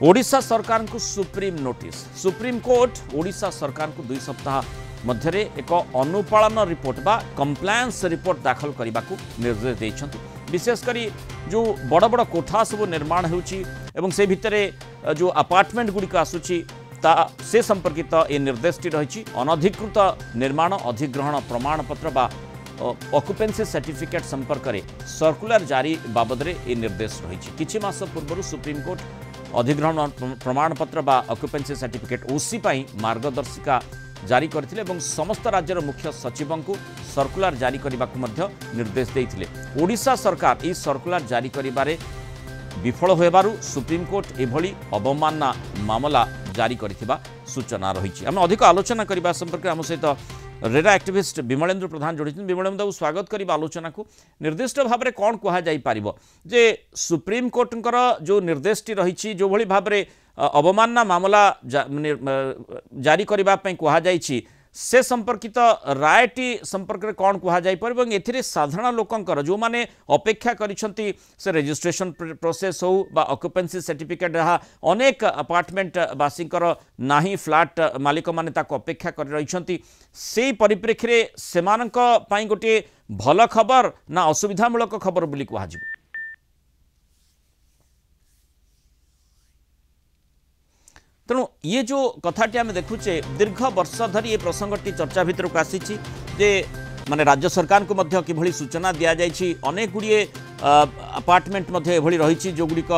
ओडिशा सरकार को supreme notice. Supreme court Odisha सरकार को 2 सप्ताह मध्य एक अनुपालन रिपोर्ट बा कंप्लायंस रिपोर्ट दाखल करने को निर्देश देइछन्ति। विशेषकर जो बड़ बड़ कोठा सब निर्माण होउछि से भितर जो अपार्टमेंट गुड़िक आसुछि से संपर्कित ये निर्देशटी रही। अनधिकृत निर्माण अधिग्रहण प्रमाणपत्र बा ऑक्युपेंसी सर्टिफिकेट संपर्क में सर्कुलर जारी बाबद ये निर्देश रही। किछि मास पूर्व सुप्रीम कोर्ट अधिग्रहण प्रमाणपत्र बा ऑक्युपेंसी सर्टिफिकेट ओसी पाई मार्गदर्शिका जारी करथिले एवं समस्त राज्यर मुख्य सचिव को सर्कुलर जारी करने को निर्देश देइथिले। ओडिशा सरकार ई सर्कुलर जारी करिबारे विफल होबारु सुप्रीम कोर्ट एभली अवमानना मामला जारी करिथिबा सूचना रही। आम अधिक आलोचना करने संपर्क आम सहित रेरा एक्टिविस्ट विमलेन्द्र प्रधान जोड़ी। विमलेन्द्र बाबू स्वागत करिबा आलोचना को। निर्दिष्ट भाव में कौन कह जे सुप्रीम कोर्टंकर जो निर्देशटी रही जो भली भाव में अवमानना मामला जारी करने कहुई से संपर्कित रायटी संपर्क में कौन कहुई ए साधारण लोकंकर जो माने अपेक्षा करिसेंती से रजिस्ट्रेशन प्रोसेस हो बा ऑक्युपेंसी सर्टिफिकेट रहा अनेक अपार्टमेंट बासींकर नाही फ्लैट मालिक माने ताको अपेक्षा कर रहिसेंती से परिप्रेक्षी सेमानक पई गोटे भल खबर ना असुविधामूलक खबर बोली कहुजिबो। तेणु ये जो कथाटी आम देखुचे दीर्घ वर्ष धरी ये प्रसंगटी चर्चा भितर को आसी माने राज्य सरकार को मध्य किभली सूचना दि जाइछि। अनेक गुड़िए अपार्टमेंट एभली रही जो गुड़िक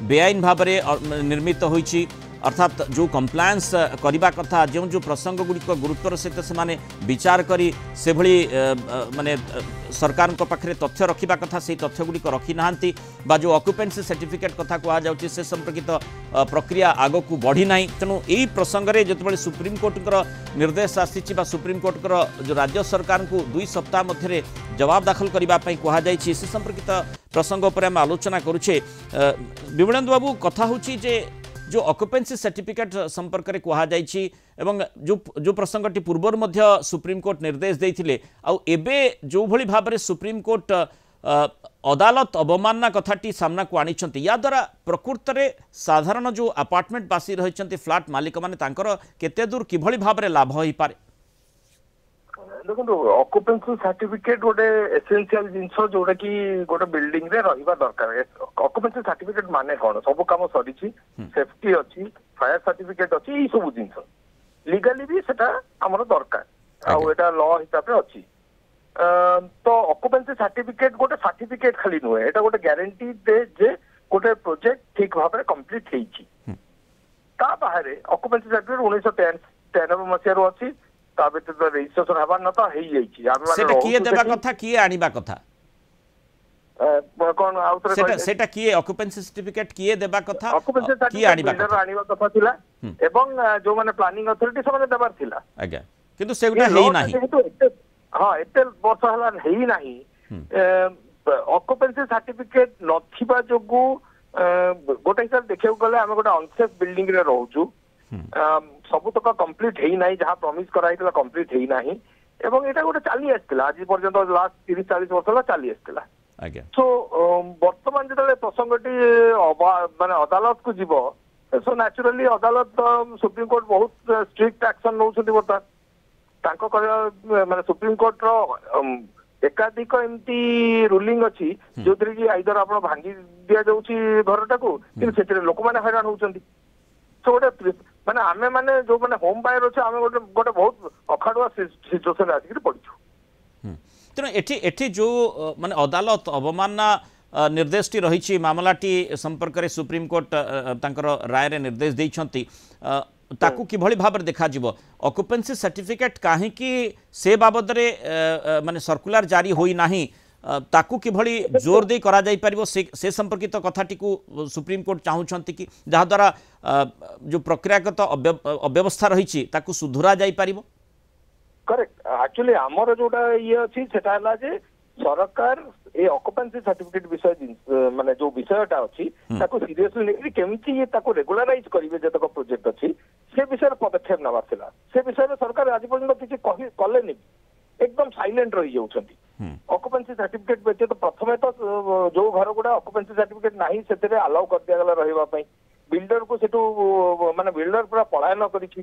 बेआईन भाव में निर्मित होइछि अर्थात जो कंप्लायंस करने कथा जो जो प्रसंग गुड़िक गुरुत्वर सहित से माने विचार करी से भली माने सरकार पाखे तथ्य रखा कथा से तथ्य गुड़िक रखी नांती बा जो ऑक्युपेंसी सर्टिफिकेट कथा कहुच्छे से संपर्कित प्रक्रिया आग को बढ़ी ना। तेणु यही प्रसंग में जो सुप्रीम कोर्टर निर्देश आसी सुप्रीम कोर्टर जो राज्य सरकार को 2 सप्ताह मध्य जवाब दाखल करने कहुई से संपर्कित प्रसंग पर आम आलोचना करुचे। विमलेन्द्र बाबू कथा होची जे जो ऑक्युपेंसी सर्टिफिकेट संपर्क में कहुई एवं जो प्रसंगटी पूर्वर मध्य सुप्रीम कोर्ट निर्देश देइथिले आउ एबे जो भली भाव में सुप्रीम कोर्ट अदालत अवमानना कथाटी सामना को आनिछंती या द्वारा प्रकृत में साधारण जो अपार्टमेंट बासी रही फ्लैट मालिक माने तांकर केते दूर किभली भाव में लाभ होई पारे। देखो ऑक्युपेंसी सर्टिफिकेट गोटे एसेंशियल जिनस जोटा कि गोटे बिल्डिंग रे रहिबा दरकार। ऑक्युपेंसी सर्टिफिकेट माने कोन सब काम सरीची सेफ्टी अछि फायर सर्टिफिकेट अछि ई सब जिनस लीगली भी सेटा हमर दरकार आ एटा लॉ हिसाब रे अछि। तो ऑक्युपेंसी सर्टिफिकेट गोटे सर्टिफिकेट खाली नुहे एटा गोटे गारंटी दे जे गोटे प्रोजेक्ट ठीक भाव में कंप्लीट हेछि। ता बाहरे ऑक्युपेंसी सर्टिफिकेट 1993 मसिया रो अछि रजिस्ट्रेशन हबार न तो हेई जाइछि आमे सेटा किए देबा कथा किए आनिबा कथा कोन आउतरे सेटा किए ऑक्युपेंसी सर्टिफिकेट किए देबा कथा ऑक्युपेंसी सर्टिफिकेट आनिबा कथा थिला एवं जो माने प्लानिंग अथॉरिटी सब देबार थिला आज्ञा किंतु सेगुटा हेई नाही। हां एते वर्ष हला हेई नाही ऑक्युपेंसी सर्टिफिकेट नथिबा जोगु गोटे हिसाब देखियो गले हम गोटे अनसेफ बिल्डिंग रे रहउछु सबुतक कंप्लीट है ना जहाँ प्रमिश कराई कंप्लीट है ना एवं एटा गोटे चली आसला आज पर्यंत लास्ट 30-40 वर्ष चली आसला। सो वर्तमान जो प्रसंगटी माने अदालत को जीव सो नेचुरली अदालत सुप्रीम कोर्ट बहुत स्ट्रिक्ट एक्शन नौछंती बर्तमान माने सुप्रीम कोर्ट रो एकाधिक एमती रूलिंग अच्छी जो कि आइदर आप भांगी दिया जाउची घरटा को कि से लोक मैंने हैरान होउछंती। सो गोटे माने आमे माने जो माने होम बायर अच्छे आमे गोटे गोटे बहुत अखाड़ुआ सिचुएशन आसिक पड़िछु। तेणु एठी जो माने अदालत अवमानना निर्देशटी रही मामलाटी संपर्क में सुप्रीम कोर्ट तांकर राय रे निर्देश देइछंती ताकू किभली भाव में देखा जीवो ऑक्युपेंसी सर्टिफिकेट काहे कि से बाबद रे माने सर्कुलर जारी होई नाही ताकू किभली जोर दे करा जाई परिबो से संपर्कित कथाटी को सुप्रीम कोर्ट चाहूछंती कि जहा द्वारा जो प्रक्रियागत अव्यवस्था रही ताकू सुधरा जाई परिबो। करेक्ट एक्चुअली हमर जोटा ये अछि सेटा हला जे सरकार ए ऑक्युपेंसी सर्टिफिकेट विषय माने जो विषयटा अछि ताकू सीरियसली नै केमती ये ताकू रेगुलराइज करिवे जतक प्रोजेक्ट अछि से विषय पदक्षेप नबार थिला से विषय सरकार आज पर्यंत किछि कले नै एकदम साइलेंट रही जाउछंती। ऑक्युपेंसी सर्टिफिकेट पे तो प्रथमे तो जो घर गुड़ा ऑक्युपेंसी सर्टिफिकेट नहीं से अलाउ कर दिया गला रहिबा पई बिल्डर को सेठू माने बिल्डर पूरा पलायन करिछि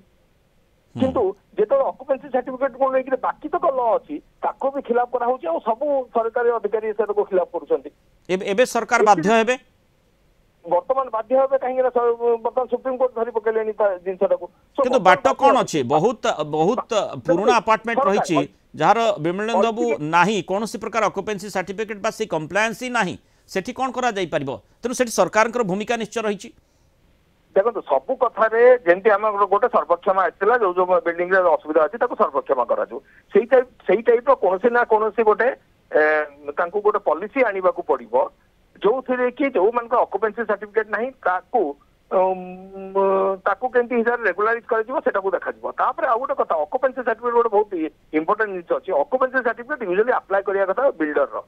किंतु जेतो ऑक्युपेंसी सर्टिफिकेट को लेकिन बाकी तो लॉ अछि ताको भी खिलाफ करा होछि और सब सरकारी अधिकारी से को खिलाफ करूछंती एबे सरकार बाध्य हेबे वर्तमान बाध्य हेबे कहीं वर्तमान सुप्रीम कोर्ट धरी पकेलेनी जिनसटा को किंतु बाट कौन अच्छे बहुत बहुत पुराना अपार्टमेंट रही जार विमलेंद्र बाबू नाही कौन सी प्रकार ऑक्युपेंसी सर्टिफिकेट बा से कंप्लायंस ही नाही सेठी कौन करा जाई परिबो तेनु सेठी सरकार भूमिका निश्चय रही देखो सबू कथारे जेंति आम गोटे सर्वक्षमा आसला जो जो बिल्डिंग रे असुविधा अछि ताको सर्वक्षमा करा जो सेही टाइप रो कोनसे ना कोनसे गोटे तांको गोटे पॉलिसी आनिबा को पड़िबो जो थिरे कि जो मान का ऑक्युपेंसी सर्टिफिकेट नाही ताको ताको केंति हिसाब रेगुलाराइज कर दिबो सेटा को देखा दिबो तापर आ गोटे कथा ऑक्युपेंसी सर्टिफिकेट गोटे बहुत इंपोर्टेंट जिनिस अछि ऑक्युपेंसी सर्टिफिकेट यूजुअली अप्लाई करिया कथा बिल्डर रो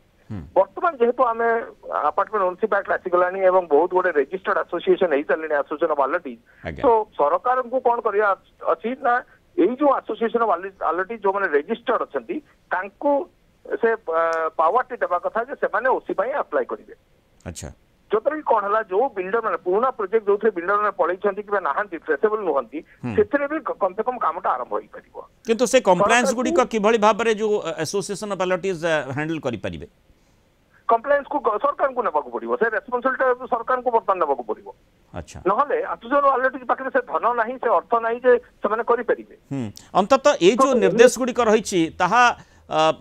वर्तमान जेहेतु आम अपार्टमेंट ओनरशिप एक्ट आसीगलानी एवं बहुत गोटे रजिस्टर्ड एसोसिएशन हो सारे एसोसिएशन ऑफ आलर्टीज तो सरकार को कौन करिया अछि ना एई जो एसोसिएशन ऑफ आलर्टीज जो माने रजिस्टर्ड अछंती तांको से पावर टी देबा कथा जे से माने ओसी पई अप्लाई करिवे अच्छा जोतर कि कोन हला जो बिल्डर माने पुराना प्रोजेक्ट जो थे बिल्डर माने पळै छंती कि नाहंती ट्रेसेबल नहंती सेतरे भी कम से कम कामटा आरंभ होई परिबो किंतु से कंप्लायंस गुडी को किभली भाबरे जो एसोसिएशन ऑफ आलर्टीज हैंडल करि परिबे कंप्लायंस को सरकार को नेबाक पड़िबो से रेस्पोंसिबिलिटी सरकार को बर्तन नेबाक पड़िबो अच्छा नहले एसोसिएशन आलर्टीज पाखरे से धन नाही से अर्थ नाही जे से माने करि परिबे अंततः ए जो निर्देश गुडी को रहिछि ताहा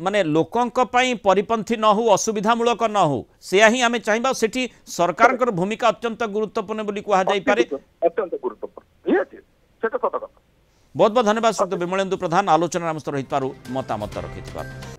माने लोकंक पई परिपंथी न हो असुविधामूलक न हो से ही आमे चाहिबा सेठी सरकार भूमिका अत्यंत गुरुत्वपूर्ण बोली कहा जाई पारे अत्यंत गुरुत्वपूर्ण ये सेटा सत कथा बहुत बहुत धन्यवाद श्री विमलेंदु प्रधान आलोचना मस्त रहित पारु मतामत रखिथिबार।